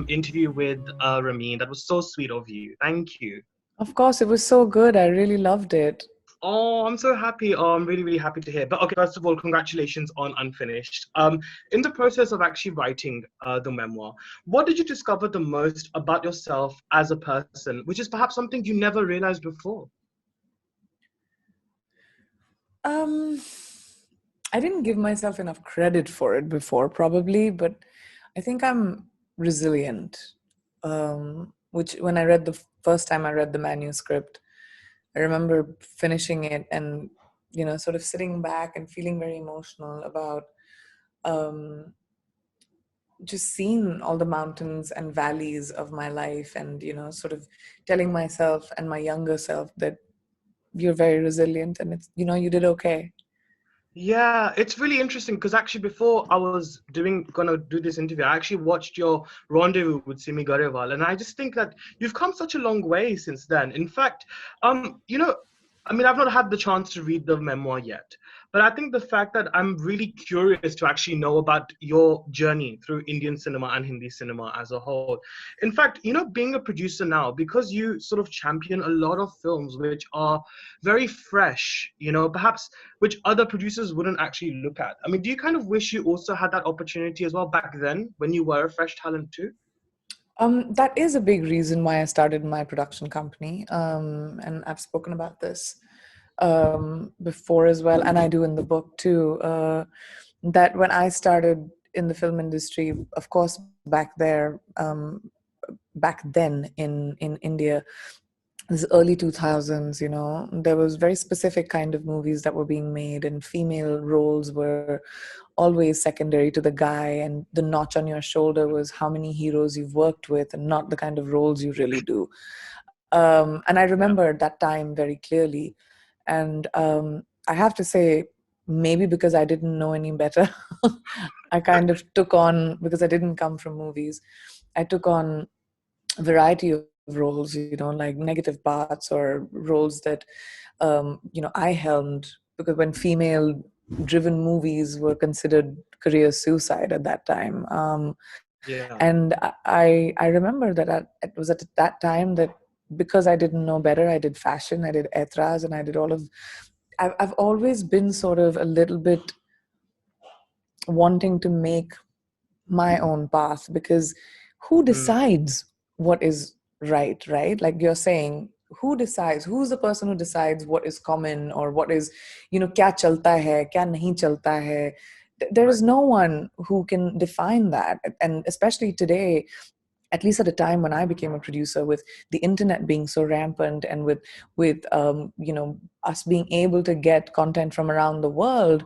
interview with Ramin. That was so sweet of you. Thank you. Of course, it was so good. I really loved it. Oh, I'm so happy. Oh, I'm really, really happy to hear. But okay, first of all, congratulations on Unfinished. In the process of actually writing the memoir, what did you discover the most about yourself as a person, which is perhaps something you never realized before? Um, I didn't give myself enough credit for it before, probably, but I think I'm resilient. Which, when I read the first time I read the manuscript, I remember finishing it and, sort of sitting back and feeling very emotional about um, just seeing all the mountains and valleys of my life and, sort of telling myself and my younger self that you're very resilient and you did okay. Yeah, it's really interesting because actually before I was gonna do this interview, I actually watched your Rendezvous with Simi Garewal, and I just think that you've come such a long way since then. In fact, I mean, I've not had the chance to read the memoir yet, but I think the fact that I'm really curious to actually know about your journey through Indian cinema and Hindi cinema as a whole. In fact, being a producer now, because you sort of champion a lot of films which are very fresh, perhaps which other producers wouldn't actually look at. I mean, do you kind of wish you also had that opportunity as well back then when you were a fresh talent too? That is a big reason why I started my production company. And I've spoken about this before as well, and I do in the book too. That when I started in the film industry, of course, back then in India, this early 2000s, there was very specific kind of movies that were being made, and female roles were always secondary to the guy, and the notch on your shoulder was how many heroes you've worked with and not the kind of roles you really do. And I Yeah. remember that time very clearly. And I have to say, maybe because I didn't know any better, I kind of took on, because I didn't come from movies, I took on a variety of roles, like negative parts or roles that, I helmed, because when female driven movies were considered career suicide at that time. Yeah. And I remember that it was at that time that, because I didn't know better, I did fashion, I did etras, and I did all of. I've always been sort of a little bit wanting to make my own path, because who Mm, decides what is right? Like you're saying, who decides? Who's the person who decides what is common or what is, kya chalta hai, kya nahi chalta hai? There right. is no one who can define that. And especially today, at least at a time when I became a producer, with the internet being so rampant, and with us being able to get content from around the world,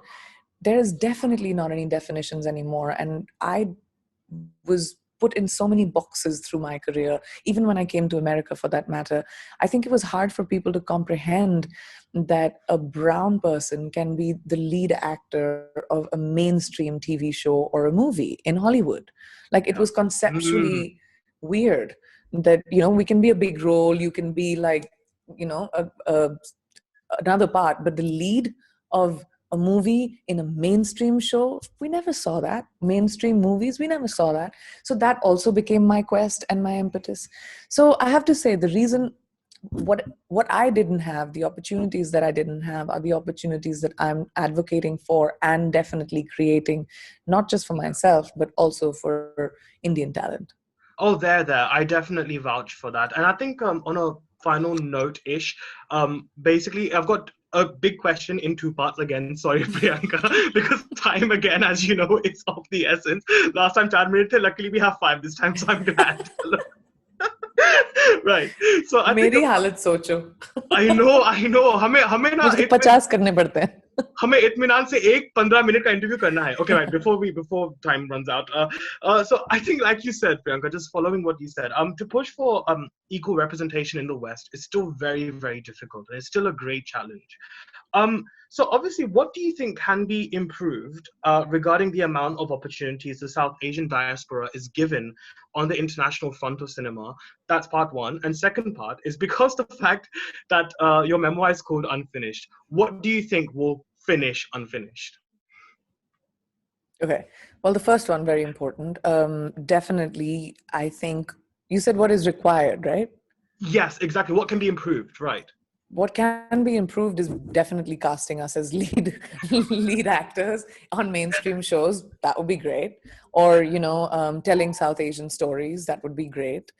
there is definitely not any definitions anymore. And I was put in so many boxes through my career, even when I came to America for that matter. I think it was hard for people to comprehend that a brown person can be the lead actor of a mainstream TV show or a movie in Hollywood. Like, it Yeah. was Mm, conceptually weird that, we can be a big role, you can be like, another part, but the lead of a movie in a mainstream show, we never saw that. Mainstream movies, we never saw that. So that also became my quest and my impetus. So I have to say, the reason, what I didn't have, the opportunities that I didn't have, are the opportunities that I'm advocating for and definitely creating, not just for yeah. myself but also for Indian talent. Oh, there. I definitely vouch for that. And I think on a final note-ish, basically, I've got a big question in two parts again. Sorry, Priyanka, because time again, as you know, is of the essence. Last time 4 minutes, luckily we have five this time, so I'm glad. Right. So I think मेरी हालत सोचो. I know हमें ना मुझे तो इतने 50 करने पड़ते हैं. हमें इत्मीनान से एक 15 मिनट का इंटरव्यू करना है. Okay, right. Before time runs out. So I think, like you said, Priyanka, just following what you said, to push for equal representation in the West is still very, very difficult, and it's still a great challenge. So obviously, what do you think can be improved regarding the amount of opportunities the South Asian diaspora is given on the international front of cinema? That's part one. And second part is, because the fact that your memoir is called Unfinished, what do you think will finish unfinished? Okay. Well, the first one, very important. Definitely, I think you said what is required, right? Yes, exactly. What can be improved, right? What can be improved is definitely casting us as lead lead actors on mainstream shows. That would be great. Or telling South Asian stories. That would be great.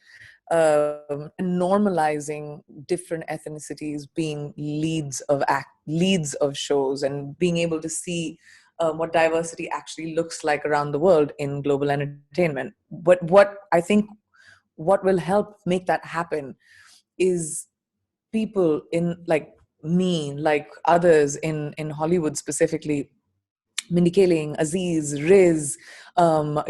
And normalizing different ethnicities being leads of shows, and being able to see what diversity actually looks like around the world in global entertainment. But what I think what will help make that happen is people in like me, like others in Hollywood specifically, Mindy Kaling, Aziz, Riz, all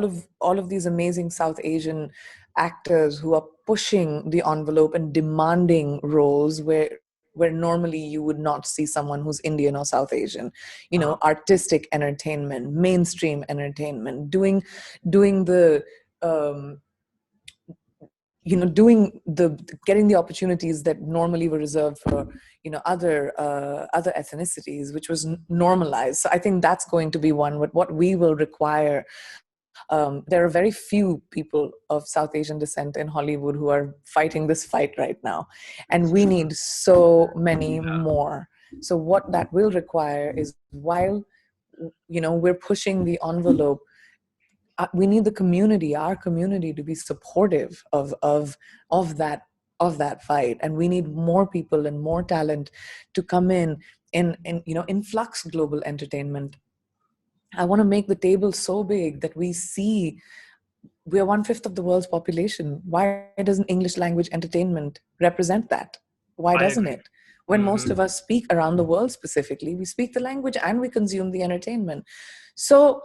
of these amazing South Asian actors who are pushing the envelope and demanding roles where normally you would not see someone who's Indian or South Asian. Uh-huh. Artistic entertainment, mainstream entertainment, doing the um, doing the getting the opportunities that normally were reserved for other ethnicities, which was normalized. So I think that's going to be one. What we will require, there are very few people of South Asian descent in Hollywood who are fighting this fight right now, and It's we true. need so many Yeah. more. So what that will require is, while we're pushing the envelope, we need the community, our community, to be supportive of that fight, and we need more people and more talent to come in influx global entertainment. I want to make the table so big that we see we are one-fifth of the world's population. Why doesn't English language entertainment represent that? Why I doesn't agree. it? When most of us speak around the world, specifically, we speak the language and we consume the entertainment. So,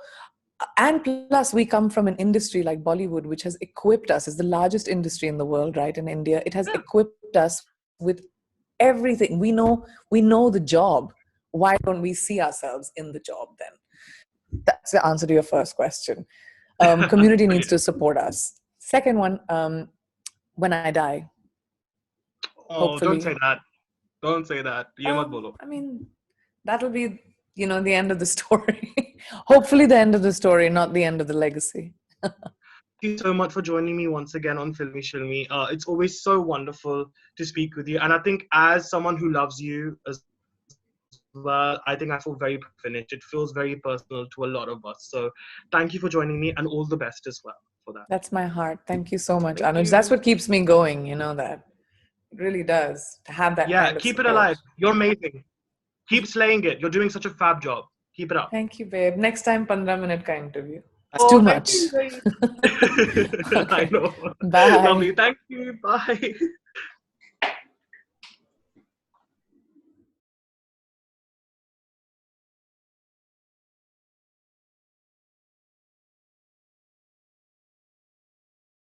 and plus we come from an industry like Bollywood, which has equipped us, as the largest industry in the world, right? In India, it has Yeah. equipped us with everything. We know the job. Why don't we see ourselves in the job then? That's the answer to your first question. Community needs to Brilliant. support us. Second one, when I die, Oh, don't hopefully. say that. Don't say that. Ye mat bolo. I mean, that'll be, the end of the story. Hopefully, the end of the story, not the end of the legacy. Thank you so much for joining me once again on Filme Shilmy. It's always so wonderful to speak with you. And I think as someone who loves you as well, I think I feel very privileged. It feels very personal to a lot of us. So thank you for joining me and all the best as well for that. That's my heart. Thank you so much, Thank Anuj. you. That's what keeps me going, that. It really does, to have that Yeah, kind of keep it support. alive. You're amazing. Keep slaying it. You're doing such a fab job. Keep it up. Thank you, babe. Next time, 15-minute ka interview. That's too Oh, thank much. you. I Okay. know. Bye. Lovely. Thank you. Bye.